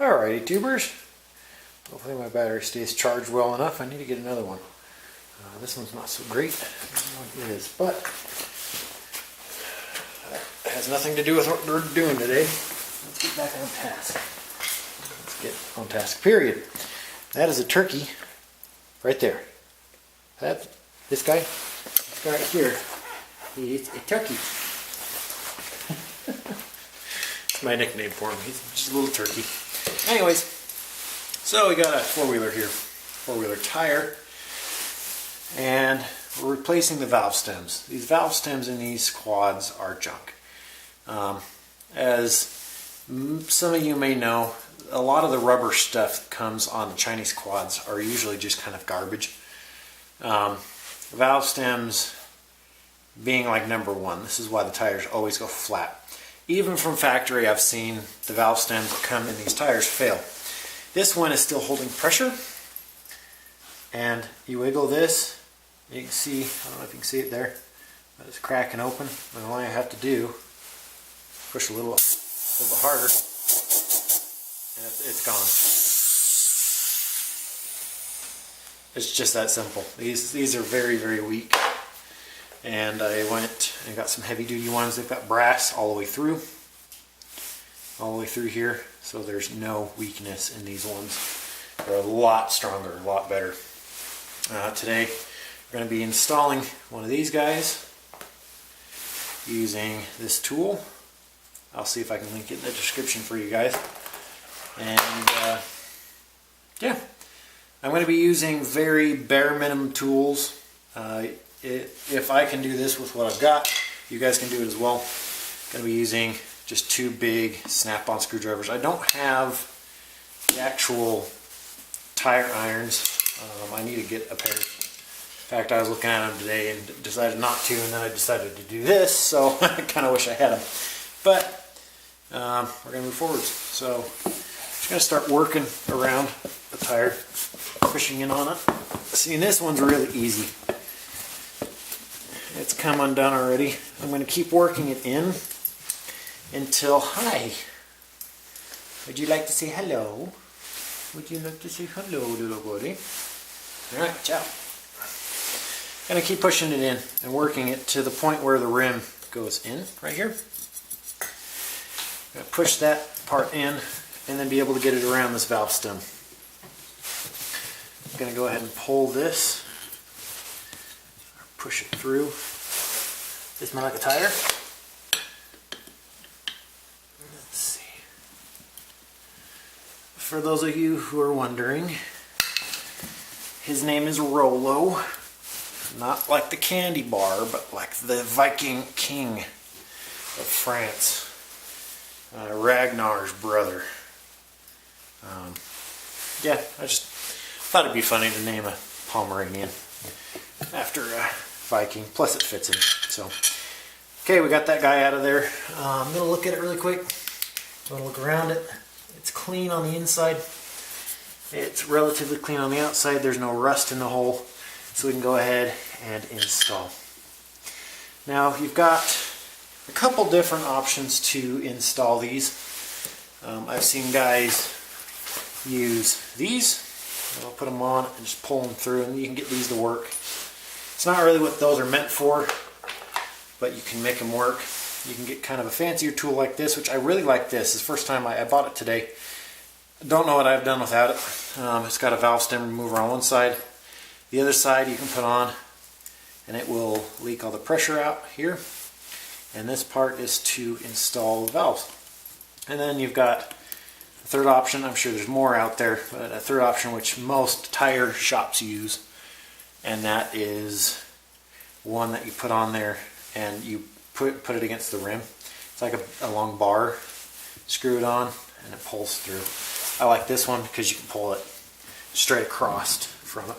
Alrighty, tubers. Hopefully my battery stays charged well enough. I need to get another one. This one's not so great. I don't know what it is, but that has nothing to do with what we're doing today. Let's get back on task. Let's get on task, period. That is a turkey right there. This guy right here, he's a turkey. It's my nickname for him. He's just a little turkey. Anyways, so we got a four-wheeler here, four-wheeler tire, and we're replacing the valve stems. These valve stems in these quads are junk. As some of you may know, a lot of the rubber stuff that comes on the Chinese quads are usually just kind of garbage. Valve stems being like number one. This is why the tires always go flat. Even from factory, I've seen the valve stems that come in these tires fail. This one is still holding pressure, and you wiggle this, you can see, I don't know if you can see it there, but it's cracking open, and all I have to do, push a little bit harder, and it's gone. It's just that simple. These are very, very weak. And I went and got some heavy duty ones. They've got brass all the way through here, so there's no weakness in these ones. They're a lot stronger, a lot better. Today we're going to be installing one of these guys using this tool. I'll see if I can link it in the description for you guys. And yeah, I'm going to be using very bare minimum tools. If I can do this with what I've got, you guys can do it as well. I'm going to be using just two big snap-on screwdrivers. I don't have the actual tire irons. I need to get a pair. In fact, I was looking at them today and decided not to, and then I decided to do this, so I kind of wish I had them. But we're going to move forward. So I'm just going to start working around the tire, pushing in on it. See, this one's really easy. It's come undone already. I'm going to keep working it in until, hi, would you like to say hello? Would you like to say hello, little buddy? Alright, ciao. I'm going to keep pushing it in and working it to the point where the rim goes in, right here. I'm going to push that part in and then be able to get it around this valve stem. I'm going to go ahead and pull this. Push it through. This smell like a tire. Let's see. For those of you who are wondering, his name is Rollo. Not like the candy bar, but like the Viking king of France. Ragnar's brother. Yeah, I just thought it'd be funny to name a Pomeranian after Viking, plus it fits him. So, okay, we got that guy out of there. I'm going to look at it really quick. I'm going to look around it. It's clean on the inside. It's relatively clean on the outside. There's no rust in the hole, so we can go ahead and install. Now, you've got a couple different options to install these. I've seen guys use these. I'll put them on and just pull them through, and you can get these to work. It's not really what those are meant for, but you can make them work. You can get kind of a fancier tool like this, which I really like this. It's the first time I bought it today. I don't know what I've done without it. It's got a valve stem remover on one side. The other side you can put on, and it will leak all the pressure out here. And this part is to install the valves. And then you've got a third option. I'm sure there's more out there, but a third option which most tire shops use. And that is one that you put on there and you put it against the rim. It's like a long bar. Screw it on and it pulls through. I like this one because you can pull it straight across from it.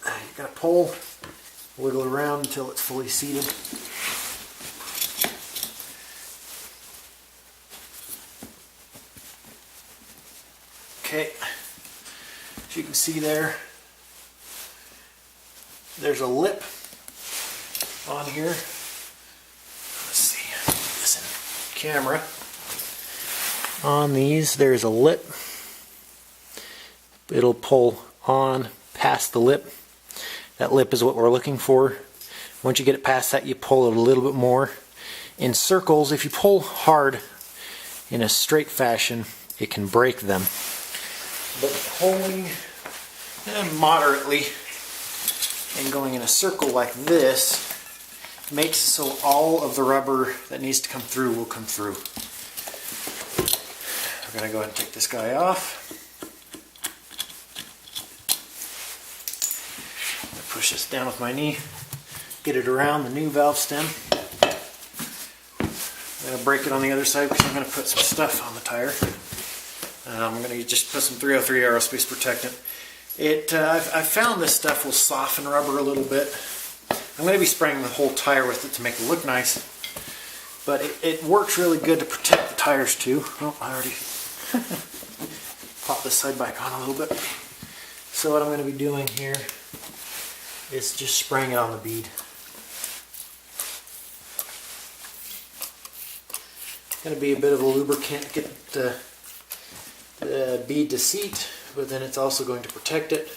You're going to pull, wiggle around until it's fully seated. Okay, as you can see there's a lip on here. Let's see, this in camera. on these, there's a lip. It'll pull on past the lip. That lip is what we're looking for. Once you get it past that, you pull it a little bit more. In circles, if you pull hard in a straight fashion, it can break them. But pulling moderately and going in a circle like this makes it so all of the rubber that needs to come through will come through. We're going to go ahead and take this guy off. Push this down with my knee, get it around the new valve stem. I'm going to break it on the other side because I'm going to put some stuff on the tire. I'm going to just put some 303 aerospace protectant. I found this stuff will soften rubber a little bit. I'm going to be spraying the whole tire with it to make it look nice, but it works really good to protect the tires too. Oh, I already popped this side back on a little bit. So what I'm going to be doing here is just spraying it on the bead. Going to be a bit of a lubricant, get the bead to seat, but then it's also going to protect it.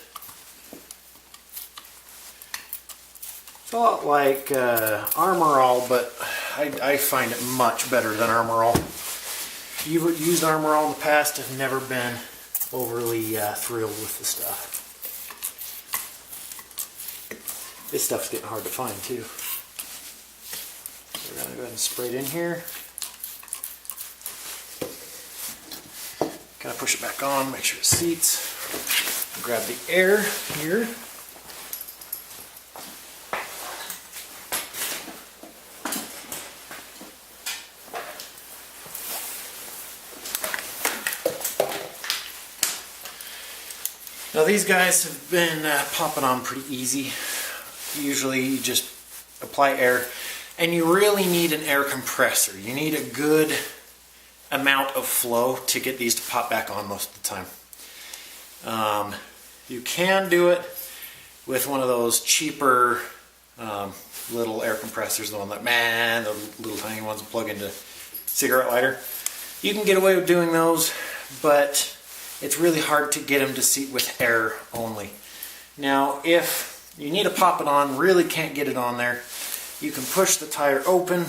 It's a lot like Armor All, but I find it much better than Armor All. If you've used Armor All in the past, I've never been overly thrilled with the stuff. This stuff's getting hard to find too. We're going to go ahead and spray it in here. Kind of push it back on, make sure it seats. Grab the air here. Now these guys have been popping on pretty easy. Usually you just apply air, and you really need an air compressor. You need a good amount of flow to get these to pop back on most of the time. You can do it with one of those cheaper little air compressors, the one that, the little tiny ones that plug into cigarette lighter. You can get away with doing those, but it's really hard to get them to seat with air only. Now, if you need to pop it on, really can't get it on there, you can push the tire open,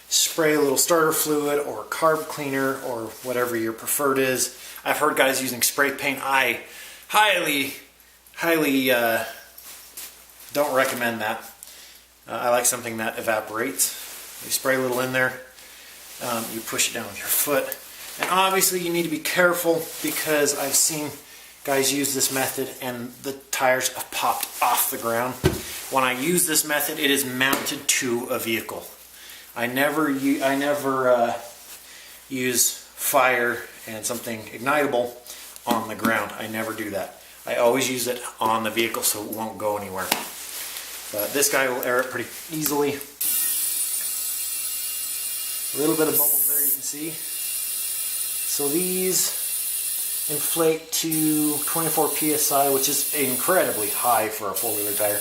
spray a little starter fluid or carb cleaner or whatever your preferred is. I've heard guys using spray paint. I highly don't recommend that. I like something that evaporates. You spray a little in there, you push it down with your foot. And obviously you need to be careful because I've seen guys use this method and the tires have popped off the ground. When I use this method, it is mounted to a vehicle. I never use fire and something ignitable on the ground. I never do that. I always use it on the vehicle so it won't go anywhere. But this guy will air it pretty easily. A little bit of bubbles there, you can see. So these inflate to 24 psi, which is incredibly high for a four-wheeler tire.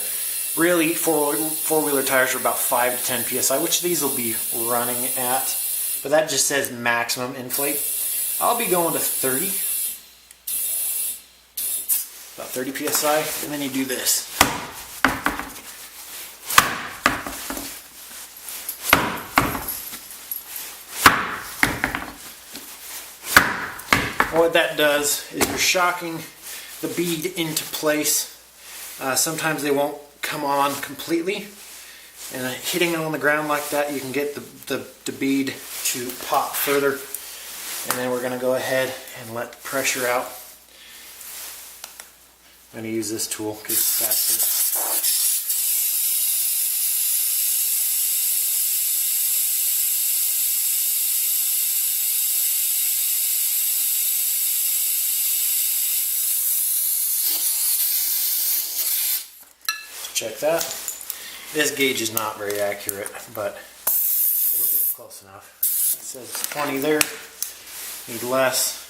Really, four-wheeler tires are about 5 to 10 psi, which these will be running at. But that just says maximum inflate. I'll be going to 30. About 30 psi, and then you do this. What that does is you're shocking the bead into place. Sometimes they won't come on completely, and hitting it on the ground like that, you can get the bead to pop further. And then we're going to go ahead and let the pressure out. I'm going to use this tool because it's faster. Check that. This gauge is not very accurate, but it'll get close enough. It says 20 there. Need less.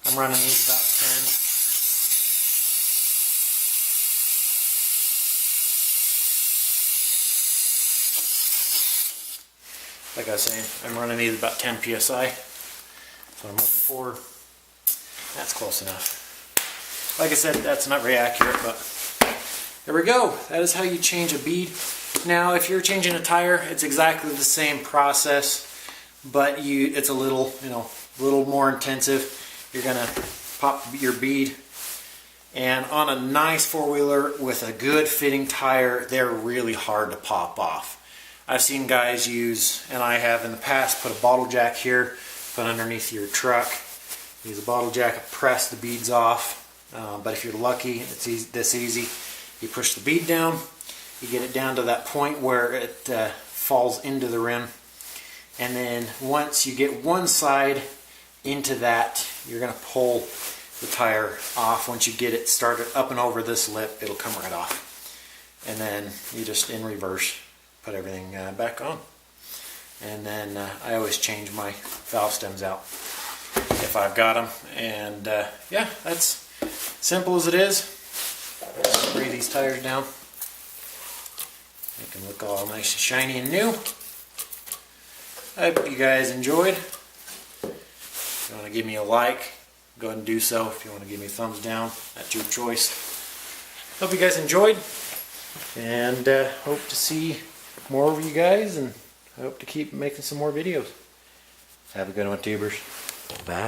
I'm running these about 10. Like I was saying, I'm running these about 10 psi. That's what I'm looking for. That's close enough. Like I said, that's not very accurate, but there we go. That is how you change a bead. Now, if you're changing a tire, it's exactly the same process, but it's a little, a little more intensive. You're gonna pop your bead, and on a nice four-wheeler with a good fitting tire, they're really hard to pop off. I've seen guys use, and I have in the past, put a bottle jack here, put underneath your truck, use a bottle jack and press the beads off. But if you're lucky, it's this easy. You push the bead down, you get it down to that point where it falls into the rim, and then once you get one side into that, you're going to pull the tire off. Once you get it started up and over this lip, it'll come right off. And then you just, in reverse, put everything back on. And then I always change my valve stems out if I've got them. And yeah, that's simple as it is. Spray these tires down. Make them look all nice and shiny and new. I hope you guys enjoyed. If you want to give me a like, go ahead and do so. If you want to give me a thumbs down, that's your choice. Hope you guys enjoyed, and hope to see more of you guys, and I hope to keep making some more videos. Have a good one, tubers. Bye.